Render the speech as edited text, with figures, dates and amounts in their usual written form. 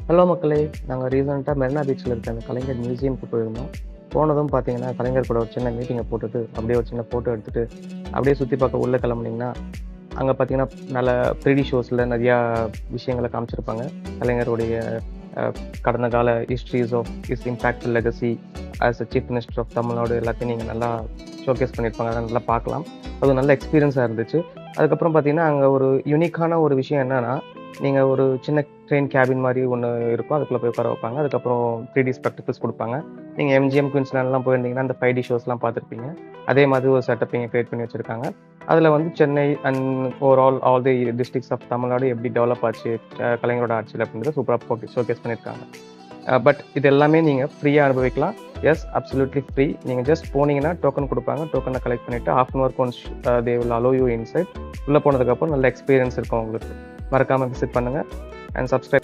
Hello மக்களே! நாங்க ரீசென்ட்டா மெரினா பீச்ல இருக்க அந்த கலைஞர் மியூசியம்க்கு போயிருந்தோம். போனதும் பார்த்தீங்கன்னா, கலைஞர் கூட ஒரு சின்ன மீட்டிங்க போட்டுட்டு, அப்படியே ஒரு சின்ன ஃபோட்டோ எடுத்துட்டு, அப்படியே சுத்தி பார்க்க உள்ள கிளம்புனீங்கன்னா, அங்க பார்த்தீங்கன்னா, நல்ல 3டி ஷோஸ்ல நெறையா விஷயங்கள காமிச்சிருப்பாங்க. கலைஞருடைய அ கடந்த கால histories of his impactful legacy as a chief minister of Tamil Nadu எல்லாத்தையும் நீங்க நல்லா ஷோகேஸ் பண்ணியிருப்பாங்க. அத நல்லா பார்க்கலாம். அது ஒரு நல்ல எக்ஸ்பீரியன்ஸா இருந்துச்சு. அதுக்கப்புறம் பார்த்தீங்கன்னா, அங்க ஒரு யுனிக்கான ஒரு விஷயம் என்னன்னா, நீங்க ஒரு சின்ன ட்ரெயின் கேபின் மாரி ஒண்ணு இருக்கும். அதுக்குள்ள போய் உட்கார வைப்பாங்க. அதுக்கப்புறம் 3டி ஸ்பெக்டக்கிள்ஸ் குடுப்பாங்க. நீங்க எம்ஜிஎம், குயின்ஸ்லேண்ட்லாம் போயிருந்தீங்கன்னா, அந்த 5டி ஷோஸ்லாம் பார்த்துருப்பீங்க. அதே மாதிரி ஒரு செட்டப் இங்க கிரியேட் பண்ணி வச்சிருக்காங்க. அதுல வந்து Chennai and overall all the districts of Tamil Nadu எப்படி டெவலப் ஆச்சு, கலைஞரோட ஆட்சியில அப்படின்றத சூப்பரா ஷோகேஸ் பண்ணியிருக்காங்க. பட் இது எல்லாமே நீங்க ஃப்ரீயா அனுபவிக்கலாம். Yes absolutely free. நீங்க ஜஸ்ட் போனீங்கன்னா டோக்கன் குடுப்பாங்க. டோக்கன கலெக்ட் பண்ணிட்டு ஹாஃப் அன் ஹவர்க்கு once they will allow you inside. உள்ள போனதுக்கப்புறம் நல்ல எக்ஸ்பீரியன்ஸ் இருக்கும் உங்களுக்கு. மறக்காம விசிட் பண்ணுங்க அண்ட் சப்ஸ்கிரைப்